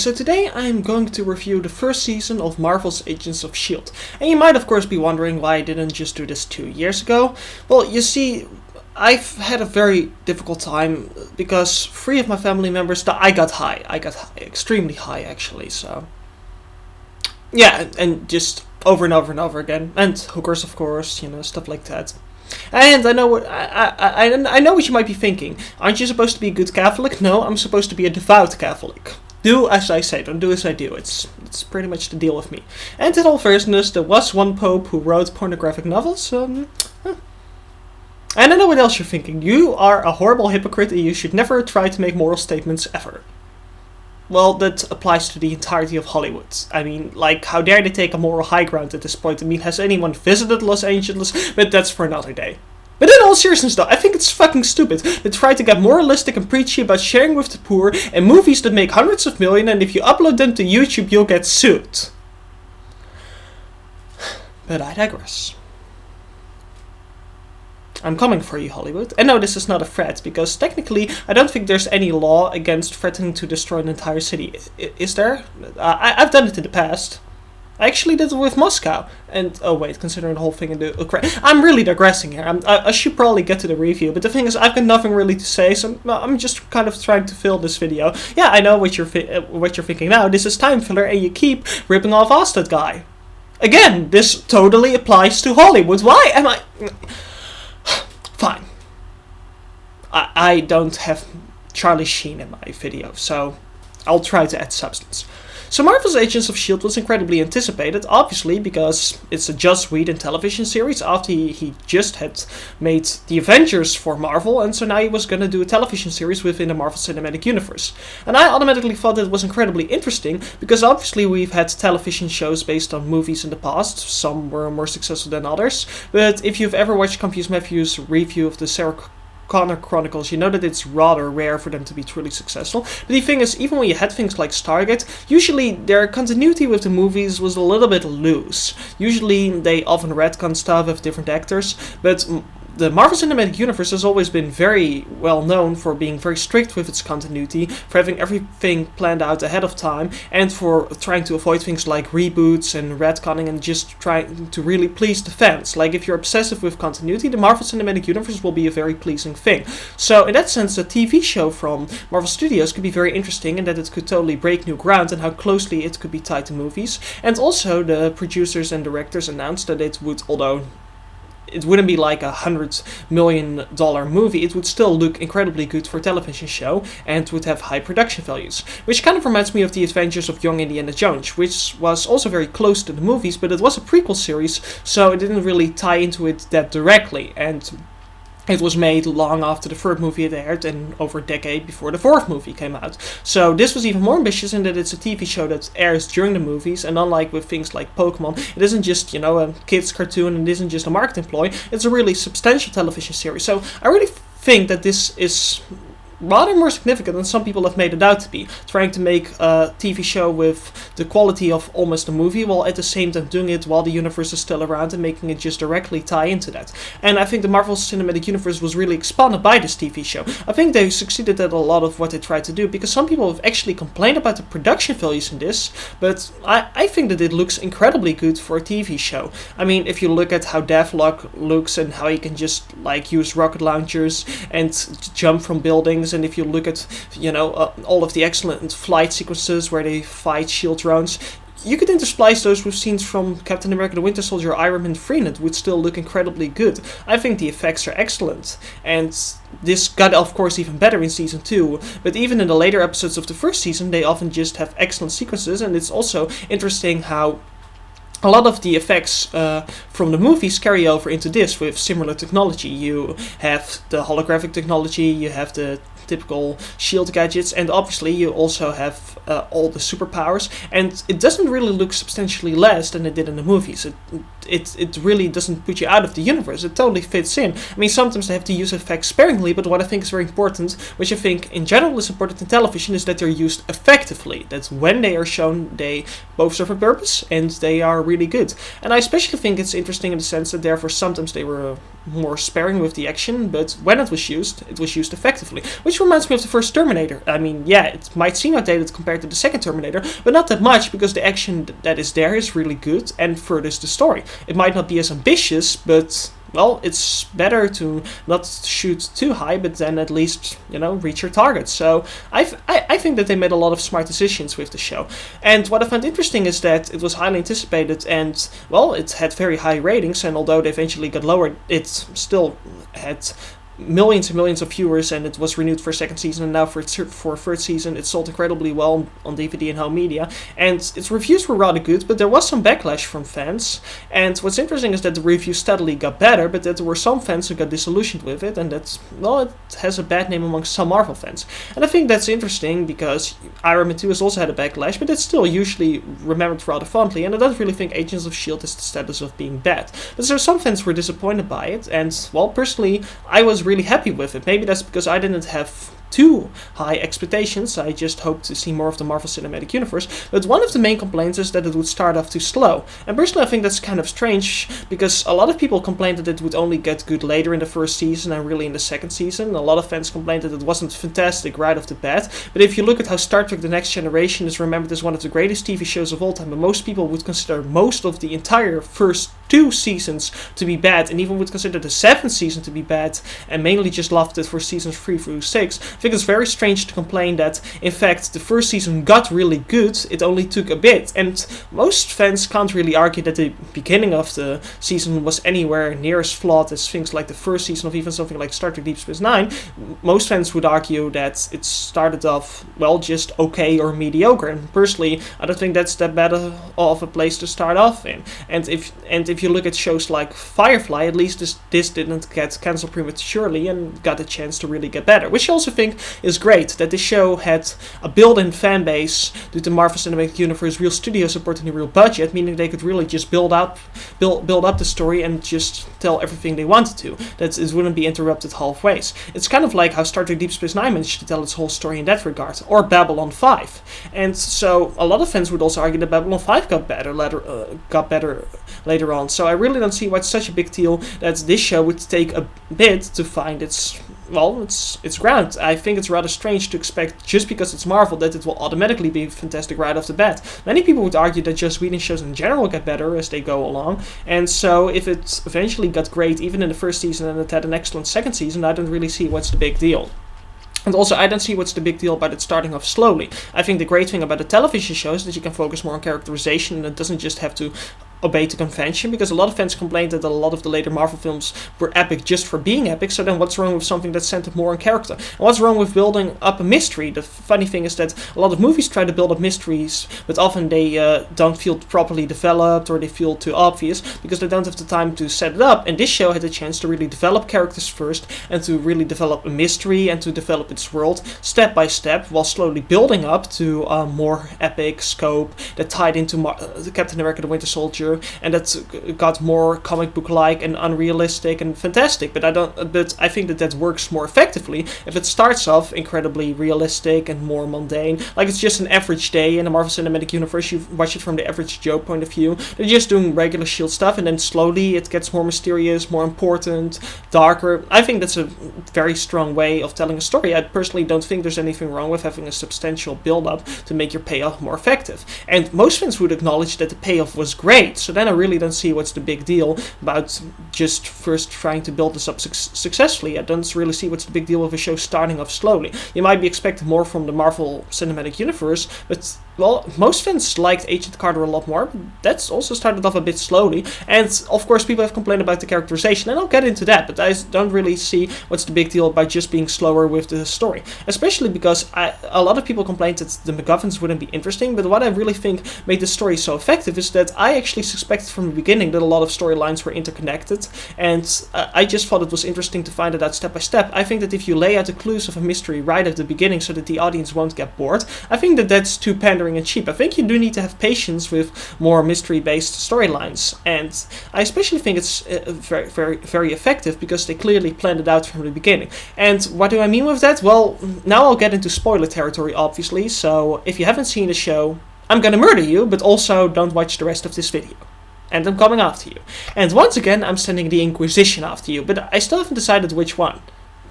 So today I'm going to review the first season of Marvel's Agents of S.H.I.E.L.D. And you might of course be wondering why I didn't just do this 2 years ago. Well, you see, I've had a very difficult time because 3 of my family members, I got high, extremely high actually, so... Yeah, and just over and over and over again. And hookers, of course, stuff like that. And I know what I know what you might be thinking. Aren't you supposed to be a good Catholic? No, I'm supposed to be a devout Catholic. Do as I say, don't do as I do. It's pretty much the deal with me. And in all fairness, there was one pope who wrote pornographic novels. And I know what else you're thinking. You are a horrible hypocrite and you should never try to make moral statements ever. Well, that applies to the entirety of Hollywood. I mean, like, how dare they take a moral high ground at this point? I mean, has anyone visited Los Angeles? But that's for another day. But in all seriousness though, I think it's fucking stupid to try to get moralistic and preachy about sharing with the poor and movies that make hundreds of million, and if you upload them to YouTube you'll get sued. But I digress. I'm coming for you, Hollywood. And no, this is not a threat, because technically I don't think there's any law against threatening to destroy an entire city. Is there? I've done it in the past. I actually did it with Moscow. And, oh wait, considering the whole thing in the Ukraine. I'm really digressing here. I should probably get to the review. But the thing is, I've got nothing really to say, so I'm just kind of trying to fill this video. Yeah, I know what you're thinking now. This is time filler and you keep ripping off Ostad guy. Again, this totally applies to Hollywood. Why am I... Fine. I don't have Charlie Sheen in my video, so I'll try to add substance. So Marvel's Agents of S.H.I.E.L.D. was incredibly anticipated, obviously, because it's a Joss Whedon television series after he just had made the Avengers for Marvel, and so now he was going to do a television series within the Marvel Cinematic Universe. And I automatically thought that it was incredibly interesting, because obviously we've had television shows based on movies in the past, some were more successful than others, but if you've ever watched Confused Matthew's review of the Sarah Connor Chronicles, you know that it's rather rare for them to be truly successful. But the thing is, even when you had things like Stargate, usually their continuity with the movies was a little bit loose. Usually they often retcon stuff with different actors, but the Marvel Cinematic Universe has always been very well known for being very strict with its continuity, for having everything planned out ahead of time, and for trying to avoid things like reboots and retconning and just trying to really please the fans. Like, if you're obsessive with continuity, the Marvel Cinematic Universe will be a very pleasing thing. So in that sense, a TV show from Marvel Studios could be very interesting in that it could totally break new ground and how closely it could be tied to movies. And also the producers and directors announced that it would, although it wouldn't be like $100 million movie, it would still look incredibly good for a television show and would have high production values. Which kind of reminds me of the Adventures of Young Indiana Jones, which was also very close to the movies, but it was a prequel series, so it didn't really tie into it that directly, and it was made long after the third movie had aired and over a decade before the fourth movie came out. So this was even more ambitious in that it's a TV show that airs during the movies, and unlike with things like Pokemon, it isn't just, a kid's cartoon and it isn't just a marketing ploy, it's a really substantial television series. So I really think that this is rather more significant than some people have made it out to be, trying to make a TV show with the quality of almost a movie, while at the same time doing it while the universe is still around and making it just directly tie into that. And I think the Marvel Cinematic Universe was really expanded by this TV show. I think they succeeded at a lot of what they tried to do, because some people have actually complained about the production values in this, but I think that it looks incredibly good for a TV show. I mean, if you look at how Deathlock looks and how he can just, use rocket launchers and jump from buildings, and if you look at, all of the excellent flight sequences where they fight S.H.I.E.L.D. drones, you could intersplice those with scenes from Captain America the Winter Soldier, Iron Man 3, and it would still look incredibly good. I think the effects are excellent, and this got, of course, even better in Season 2, but even in the later episodes of the first season, they often just have excellent sequences, and it's also interesting how a lot of the effects from the movies carry over into this with similar technology. You have the holographic technology, you have the typical S.H.I.E.L.D. gadgets, and obviously you also have all the superpowers, and it doesn't really look substantially less than it did in the movies. it really doesn't put you out of the universe. It totally fits in. I mean, sometimes they have to use effects sparingly, but what I think is very important, which I think in general is important in television, is that they're used effectively. That when they are shown, they both serve a purpose and they are really good. And I especially think it's interesting in the sense that therefore sometimes they were more sparing with the action, but when it was used effectively. Which reminds me of the first Terminator. I mean, yeah, it might seem outdated compared to the second Terminator, but not that much, because the action that is there is really good and furthers the story. It might not be as ambitious, but well, it's better to not shoot too high, but then at least, reach your target. So I think that they made a lot of smart decisions with the show. And what I found interesting is that it was highly anticipated and, well, it had very high ratings, and although they eventually got lowered, it still had millions and millions of viewers, and it was renewed for a second season, and now for a third season. It sold incredibly well on DVD and home media, and its reviews were rather good, but there was some backlash from fans. And what's interesting is that the reviews steadily got better, but that there were some fans who got disillusioned with it, and that's, well, it has a bad name among some Marvel fans. And I think that's interesting, because Iron Man 2 has also had a backlash, but it's still usually remembered rather fondly, and I don't really think Agents of S.H.I.E.L.D. has the status of being bad. But there are some fans who were disappointed by it, and, well, personally, I was really happy with it. Maybe that's because I didn't have too high expectations. I just hoped to see more of the Marvel Cinematic Universe. But one of the main complaints is that it would start off too slow. And personally, I think that's kind of strange, because a lot of people complained that it would only get good later in the first season and really in the second season. A lot of fans complained that it wasn't fantastic right off the bat. But if you look at how Star Trek The Next Generation is remembered as one of the greatest TV shows of all time, and most people would consider most of the entire first 2 seasons to be bad, and even would consider the 7th season to be bad, and mainly just loved it for seasons 3 through 6, I think it's very strange to complain that, in fact, the first season got really good, it only took a bit. And most fans can't really argue that the beginning of the season was anywhere near as flawed as things like the first season of even something like Star Trek Deep Space Nine. Most fans would argue that it started off, well, just okay or mediocre, and personally, I don't think that's that bad of a place to start off in. And if you look at shows like Firefly, at least this didn't get cancelled prematurely and got a chance to really get better, which I also think is great, that this show had a built-in fan base due to Marvel Cinematic Universe, real studio support and a real budget, meaning they could really just build up the story and just tell everything they wanted to, that it wouldn't be interrupted halfway. It's kind of like how Star Trek Deep Space Nine managed to tell its whole story in that regard, or Babylon 5. And so a lot of fans would also argue that Babylon 5 got better later on. So I really don't see why it's such a big deal that this show would take a bit to find its ground. I think it's rather strange to expect, just because it's Marvel, that it will automatically be fantastic right off the bat. Many people would argue that Joss Whedon shows in general get better as they go along, and so if it eventually got great even in the first season and it had an excellent second season, I don't really see what's the big deal. And also, I don't see what's the big deal about it starting off slowly. I think the great thing about the television show is that you can focus more on characterization, and it doesn't just have to obey the convention, because a lot of fans complained that a lot of the later Marvel films were epic just for being epic, so then what's wrong with something that's centered more on character? And what's wrong with building up a mystery? The funny thing is that a lot of movies try to build up mysteries, but often they don't feel properly developed, or they feel too obvious, because they don't have the time to set it up, and this show had a chance to really develop characters first, and to really develop a mystery, and to develop its world step by step, while slowly building up to a more epic scope that tied into Captain America the Winter Soldier, and that got more comic book-like and unrealistic and fantastic. But I think that works more effectively if it starts off incredibly realistic and more mundane, like it's just an average day in the Marvel Cinematic Universe. You watch it from the average Joe point of view. They're just doing regular S.H.I.E.L.D. stuff, and then slowly it gets more mysterious, more important, darker. I think that's a very strong way of telling a story. I personally don't think there's anything wrong with having a substantial build-up to make your payoff more effective. And most fans would acknowledge that the payoff was great, so then I really don't see what's the big deal about just first trying to build this up successfully. I don't really see what's the big deal with a show starting off slowly. You might be expecting more from the Marvel Cinematic Universe, but, well, most fans liked Agent Carter a lot more, but that's also started off a bit slowly. And, of course, people have complained about the characterization, and I'll get into that, but I don't really see what's the big deal about just being slower with the story. Especially because a lot of people complained that the MacGuffins wouldn't be interesting, but what I really think made the story so effective is that I actually suspected from the beginning that a lot of storylines were interconnected, and I just thought it was interesting to find it out step by step. I think that if you lay out the clues of a mystery right at the beginning so that the audience won't get bored, I think that that's too pandering boring and cheap. I think you do need to have patience with more mystery-based storylines, and I especially think it's very, very, very effective because they clearly planned it out from the beginning. And what do I mean with that? Well, now I'll get into spoiler territory, obviously, so if you haven't seen the show, I'm gonna murder you, but also don't watch the rest of this video. And I'm coming after you. And once again, I'm sending the Inquisition after you, but I still haven't decided which one.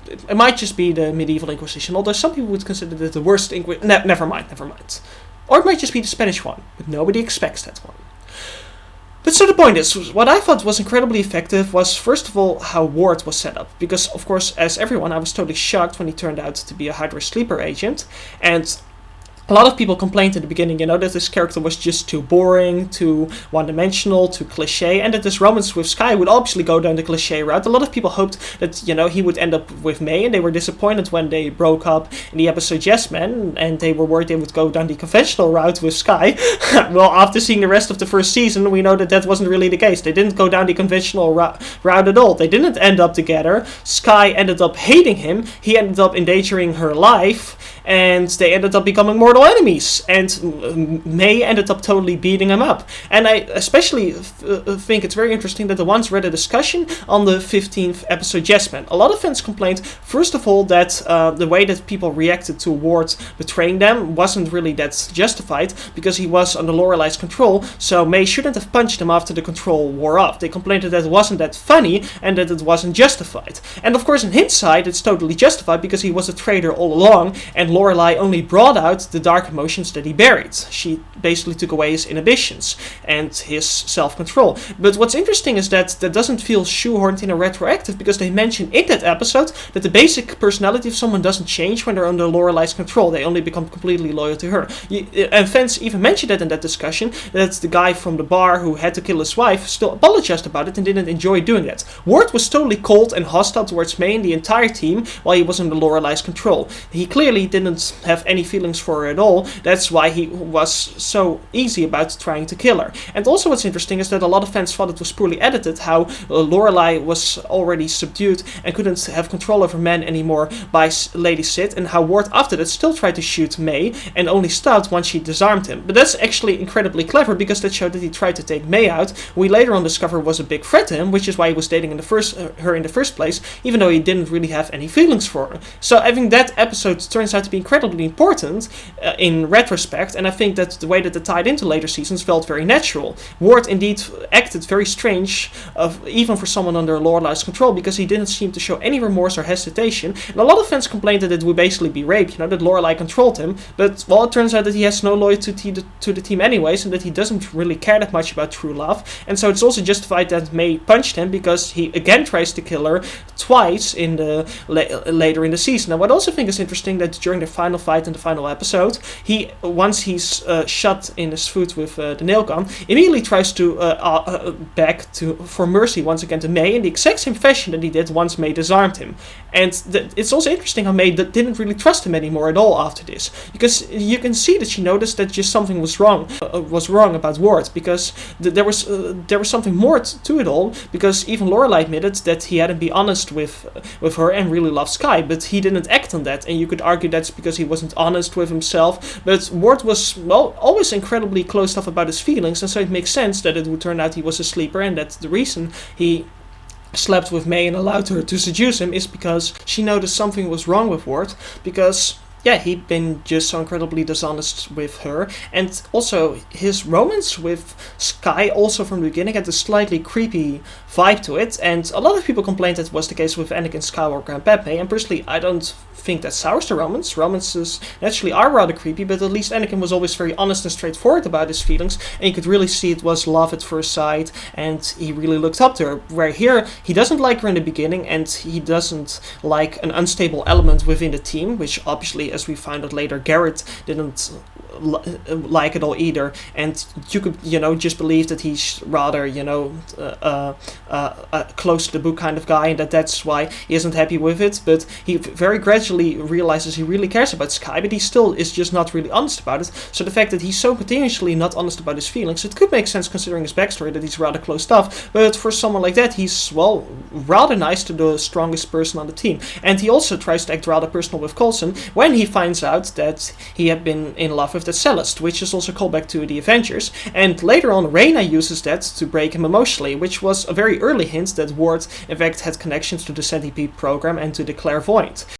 It might just be the medieval Inquisition, although some people would consider it the worst Inquisition. Never mind. Or it might just be the Spanish one, but nobody expects that one. But so the point is, what I thought was incredibly effective was, first of all, how Ward was set up. Because, of course, as everyone, I was totally shocked when he turned out to be a Hydra sleeper agent. And a lot of people complained in the beginning, that this character was just too boring, too one-dimensional, too cliché, and that this romance with S.H.I.E.L.D would obviously go down the cliché route. A lot of people hoped that, he would end up with May, and they were disappointed when they broke up in the episode Yes Man, and they were worried they would go down the conventional route with S.H.I.E.L.D. Well, after seeing the rest of the first season, we know that wasn't really the case. They didn't go down the conventional route at all. They didn't end up together. S.H.I.E.L.D ended up hating him. He ended up endangering her life, and they ended up becoming mortal enemies, and May ended up totally beating him up. And I especially think it's very interesting that the ones read a discussion on the 15th episode Yes Man. A lot of fans complained, first of all, that the way that people reacted to Ward betraying them wasn't really that justified, because he was under Lorelai's control, so May shouldn't have punched him after the control wore off. They complained that it wasn't that funny, and that it wasn't justified. And of course, in hindsight, it's totally justified, because he was a traitor all along, and Lorelai only brought out the dark emotions that he buried. She basically took away his inhibitions and his self-control. But what's interesting is that doesn't feel shoehorned in a retroactive, because they mention in that episode that the basic personality of someone doesn't change when they're under Lorelai's control. They only become completely loyal to her. And fans even mentioned that in that discussion, that the guy from the bar who had to kill his wife still apologized about it and didn't enjoy doing that. Ward was totally cold and hostile towards May and the entire team while he was under Lorelai's control. He clearly didn't have any feelings for her at all. That's why he was so easy about trying to kill her. And also what's interesting is that a lot of fans thought it was poorly edited, how Lorelai was already subdued and couldn't have control over men anymore by Lady Sid, and how Ward after that still tried to shoot May and only stopped once she disarmed him. But that's actually incredibly clever, because that showed that he tried to take May out, who we later on discover was a big threat to him, which is why he was dating her in the first place, even though he didn't really have any feelings for her. So I think that episode turns out to be incredibly important in retrospect, and I think that the way that it tied into later seasons felt very natural. Ward indeed acted very strange, even for someone under Lorelai's control, because he didn't seem to show any remorse or hesitation, and a lot of fans complained that it would basically be rape, that Lorelai controlled him, but well, it turns out that he has no loyalty to the team anyways, and that he doesn't really care that much about true love, and so it's also justified that May punched him, because he again tries to kill her twice in the later in the season. And what I also think is interesting, that during the final fight in the final episode, once he's shot in his foot with the nail gun, immediately tries to beg for mercy once again to May in the exact same fashion that he did once May disarmed him. And it's also interesting how May didn't really trust him anymore at all after this, because you can see that she noticed that just something was wrong about Ward, because there was something more to it all, because even Lorelai admitted that he hadn't been honest with her and really loved S.H.I.E.L.D, but he didn't act on that, and you could argue that's because he wasn't honest with himself. But Ward was, well, always incredibly closed off about his feelings, and so it makes sense that it would turn out he was a sleeper, and that the reason he slept with May and allowed her to seduce him is because she noticed something was wrong with Ward, because he'd been just so incredibly dishonest with her. And also, his romance with S.H.I.E.L.D. also from the beginning had a slightly creepy vibe to it, and a lot of people complained that was the case with Anakin Skywalker and Padme, and personally, I don't think that sours the romance. Romances naturally are rather creepy, but at least Anakin was always very honest and straightforward about his feelings, and you could really see it was love at first sight, and he really looked up to her. Where here, he doesn't like her in the beginning, and he doesn't like an unstable element within the team, which obviously, as we find out later, Garrett didn't like it all either, and you could just believe that he's rather close to the book kind of guy, and that's why he isn't happy with it. But he very gradually realizes he really cares about S.H.I.E.L.D, but he still is just not really honest about it. So the fact that he's so continuously not honest about his feelings, it could make sense considering his backstory, that he's rather closed off. But for someone like that, he's, well, rather nice to the strongest person on the team. And he also tries to act rather personal with Coulson when he finds out that he had been in love with the S.H.I.E.L.D, which is also called back to the Avengers. And later on, Reina uses that to break him emotionally, which was a very early hint that Ward in fact had connections to the Centipede program and to the Clairvoyant.